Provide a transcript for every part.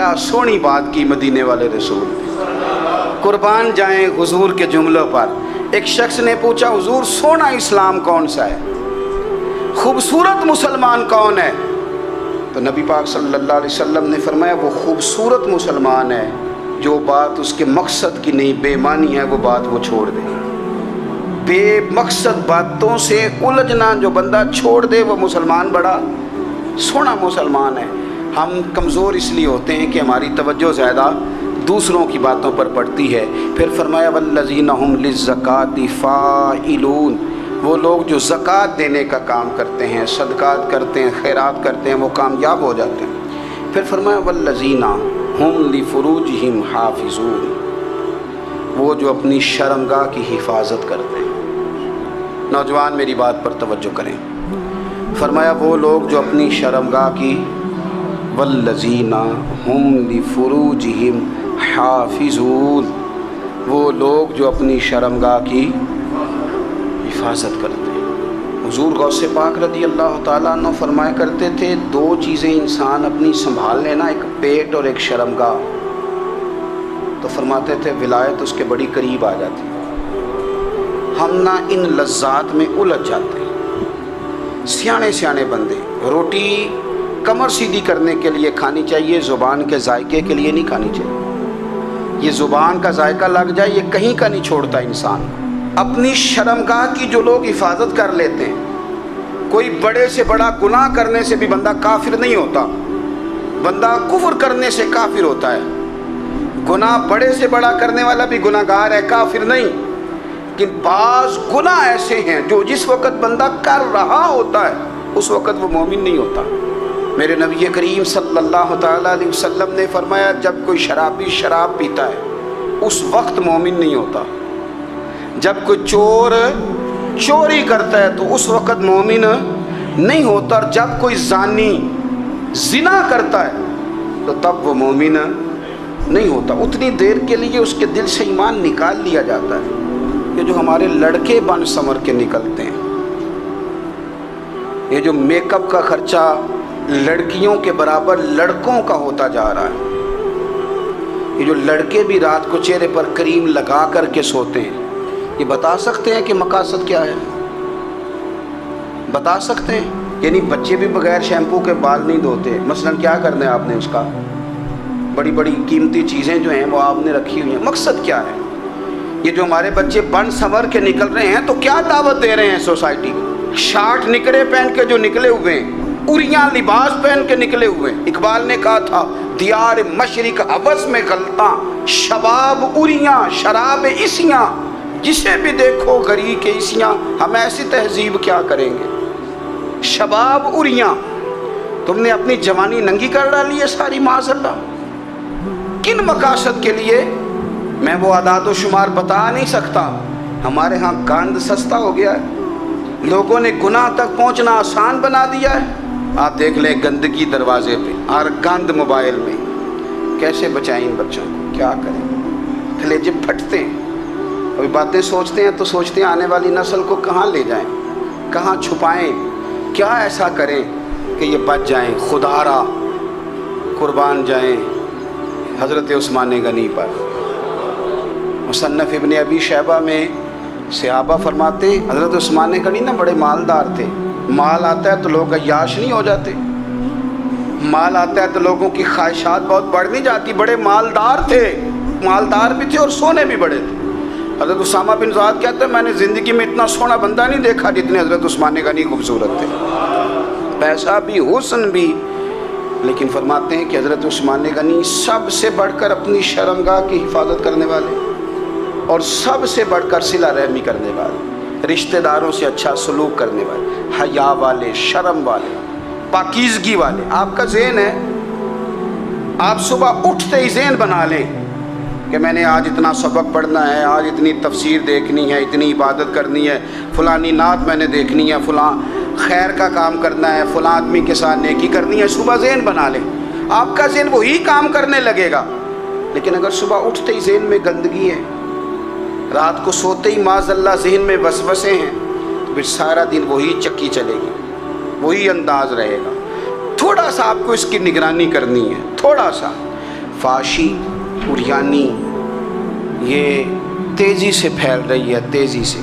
بڑا سونی بات کی مدینے والے رسول نے۔ قربان جائیں حضور کے جملوں پر۔ ایک شخص نے پوچھا حضور سونا اسلام کون سا ہے، خوبصورت مسلمان کون ہے؟ تو نبی پاک صلی اللہ علیہ وسلم نے فرمایا وہ خوبصورت مسلمان ہے جو بات اس کے مقصد کی نہیں، بے معنی ہے وہ بات وہ چھوڑ دے۔ بے مقصد باتوں سے الجھنا جو بندہ چھوڑ دے وہ مسلمان بڑا سونا مسلمان ہے۔ ہم کمزور اس لیے ہوتے ہیں کہ ہماری توجہ زیادہ دوسروں کی باتوں پر پڑتی ہے۔ پھر فرمایا والذین ھم للزکاۃ فاعلون، وہ لوگ جو زکوٰۃ دینے کا کام کرتے ہیں، صدقات کرتے ہیں، خیرات کرتے ہیں، وہ کامیاب ہو جاتے ہیں۔ پھر فرمایا والذین ھم لفروجہم حافظون، وہ جو اپنی شرمگاہ کی حفاظت کرتے ہیں۔ نوجوان میری بات پر توجہ کریں، فرمایا وہ لوگ جو اپنی شرمگاہ کی، والذین ھم لفروجہم حافظون، وہ لوگ جو اپنی شرمگاہ کی حفاظت کرتے ہیں۔ حضور غوث پاک رضی اللہ تعالیٰ عنہ فرمایا کرتے تھے دو چیزیں انسان اپنی سنبھال لینا، ایک پیٹ اور ایک شرمگاہ، تو فرماتے تھے ولایت اس کے بڑی قریب آ جاتی۔ ہم نہ ان لذات میں الجھ جاتے ہیں۔ سیانے سیانے بندے روٹی کمر سیدھی کرنے کے لیے کھانی چاہیے، زبان کے ذائقے کے لیے نہیں کھانی چاہیے۔ یہ زبان کا ذائقہ لگ جائے یہ کہیں کا نہیں چھوڑتا انسان۔ اپنی شرمگاہ کی جو لوگ حفاظت کر لیتے ہیں، کوئی بڑے سے بڑا گناہ کرنے سے بھی بندہ کافر نہیں ہوتا، بندہ کفر کرنے سے کافر ہوتا ہے۔ گناہ بڑے سے بڑا کرنے والا بھی گناہ گار ہے، کافر نہیں۔ لیکن بعض گناہ ایسے ہیں جو جس وقت بندہ کر رہا ہوتا ہے اس وقت وہ مومن نہیں ہوتا۔ میرے نبی کریم صلی اللہ تعالیٰ علیہ وسلم نے فرمایا جب کوئی شرابی شراب پیتا ہے اس وقت مومن نہیں ہوتا، جب کوئی چور چوری کرتا ہے تو اس وقت مومن نہیں ہوتا، اور جب کوئی زانی زنا کرتا ہے تو تب وہ مومن نہیں ہوتا۔ اتنی دیر کے لیے اس کے دل سے ایمان نکال لیا جاتا ہے۔ یہ جو ہمارے لڑکے بن سمر کے نکلتے ہیں، یہ جو میک اپ کا خرچہ لڑکیوں کے برابر لڑکوں کا ہوتا جا رہا ہے، یہ جو لڑکے بھی رات کو چہرے پر کریم لگا کر کے سوتے ہیں، یہ بتا سکتے ہیں کہ مقاصد کیا ہے؟ بتا سکتے ہیں؟ یعنی بچے بھی بغیر شیمپو کے بال نہیں دھوتے، مثلا کیا کرنا ہے آپ نے اس کا؟ بڑی بڑی قیمتی چیزیں جو ہیں وہ آپ نے رکھی ہوئی ہیں، مقصد کیا ہے؟ یہ جو ہمارے بچے بن سنور کے نکل رہے ہیں تو کیا دعوت دے رہے ہیں سوسائٹی کو؟ شارٹ نکرے پہن کے جو نکلے ہوئے ہیں، اریاں لباس پہن کے نکلے ہوئے ہیں۔ اقبال نے کہا تھا دیار مشرق حوث میں غلطاں، شباب اریاں شراب اسیاں، جسے بھی دیکھو غری کے اسیاں۔ ہم ایسی تہذیب کیا کریں گے؟ شباب اریاں، تم نے اپنی جوانی ننگی کر ڈالی ہے ساری، معاذ اللہ۔ کن مقاصد کے لیے؟ میں وہ اعداد و شمار بتا نہیں سکتا۔ ہمارے ہاں گند سستا ہو گیا ہے، لوگوں نے گناہ تک پہنچنا آسان بنا دیا ہے۔ آپ دیکھ لیں گندگی دروازے پہ اور گند موبائل میں، کیسے بچائیں ان بچوں کو؟ کیا کریں؟ کلیجے پھٹتے ہیں، ابھی باتیں سوچتے ہیں تو سوچتے ہیں آنے والی نسل کو کہاں لے جائیں، کہاں چھپائیں، کیا ایسا کریں کہ یہ بچ جائیں۔ خدا را قربان جائیں حضرت عثمان غنی پر۔ مصنف ابن ابی شیبہ میں صحابہ فرماتے ہیں حضرت عثمان غنی نا بڑے مالدار تھے۔ مال آتا ہے تو لوگ عیاش نہیں ہو جاتے، مال آتا ہے تو لوگوں کی خواہشات بہت بڑھ نہیں جاتی۔ بڑے مالدار تھے، مالدار بھی تھے اور سونے بھی بڑے تھے۔ حضرت اسامہ بن زید کہتے ہیں میں نے زندگی میں اتنا سونا بندہ نہیں دیکھا جتنے حضرت عثمان غنی خوبصورت تھے، پیسہ بھی حسن بھی۔ لیکن فرماتے ہیں کہ حضرت عثمان غنی سب سے بڑھ کر اپنی شرمگاہ کی حفاظت کرنے والے اور سب سے بڑھ کر صلہ رحمی کرنے والے، رشتہ داروں سے اچھا سلوک کرنے والے، حیا والے، شرم والے، پاکیزگی والے۔ آپ کا ذہن ہے، آپ صبح اٹھتے ہی ذہن بنا لیں کہ میں نے آج اتنا سبق پڑھنا ہے، آج اتنی تفسیر دیکھنی ہے، اتنی عبادت کرنی ہے، فلانی نعت میں نے دیکھنی ہے، فلاں خیر کا کام کرنا ہے، فلاں آدمی کے ساتھ نیکی کرنی ہے۔ صبح ذہن بنا لیں، آپ کا ذہن وہی کام کرنے لگے گا۔ لیکن اگر صبح اٹھتے ہی ذہن میں گندگی ہے، رات کو سوتے ہی معاذ اللہ ذہن میں وسوسے ہیں، تو پھر سارا دن وہی چکی چلے گی، وہی انداز رہے گا۔ تھوڑا سا آپ کو اس کی نگرانی کرنی ہے، تھوڑا سا فحاشی عریانی یہ تیزی سے پھیل رہی ہے، تیزی سے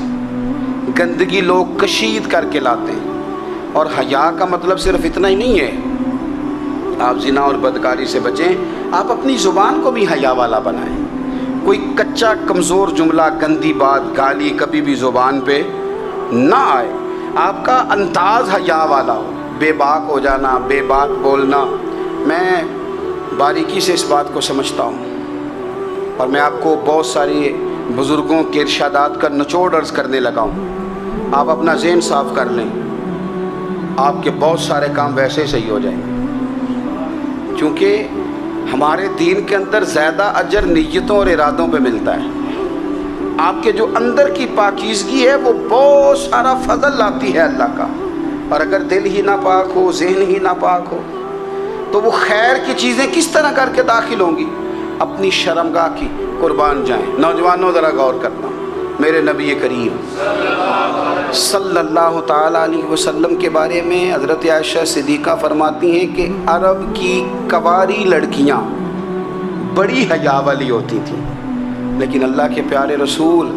گندگی لوگ کشید کر کے لاتے ہیں۔ اور حیا کا مطلب صرف اتنا ہی نہیں ہے آپ زنا اور بدکاری سے بچیں، آپ اپنی زبان کو بھی حیا والا بنائیں۔ کوئی کچا کمزور جملہ، گندی بات، گالی کبھی بھی زبان پہ نہ آئے، آپ کا انداز حیا والا ہو، بے باک ہو جانا، بے بات بولنا۔ میں باریکی سے اس بات کو سمجھتا ہوں اور میں آپ کو بہت ساری بزرگوں کے ارشادات کا نچوڑ عرض کرنے لگا ہوں۔ آپ اپنا ذہن صاف کر لیں، آپ کے بہت سارے کام ویسے صحیح ہو جائیں گے، کیونکہ ہمارے دین کے اندر زیادہ اجر نیتوں اور ارادوں پہ ملتا ہے۔ آپ کے جو اندر کی پاکیزگی ہے وہ بہت سارا فضل لاتی ہے اللہ کا، اور اگر دل ہی ناپاک ہو، ذہن ہی ناپاک ہو، تو وہ خیر کی چیزیں کس طرح کر کے داخل ہوں گی؟ اپنی شرمگاہ کی قربان جائیں۔ نوجوانوں ذرا غور کرنا، میرے نبی کریم صلی اللہ تعالیٰ علیہ وسلم کے بارے میں حضرت عائشہ صدیقہ فرماتی ہیں کہ عرب کی کنواری لڑکیاں بڑی حیا والی ہوتی تھیں، لیکن اللہ کے پیارے رسول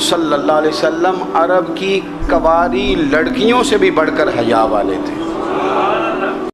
صلی اللہ علیہ وسلم عرب کی کنواری لڑکیوں سے بھی بڑھ کر حیا والے تھے۔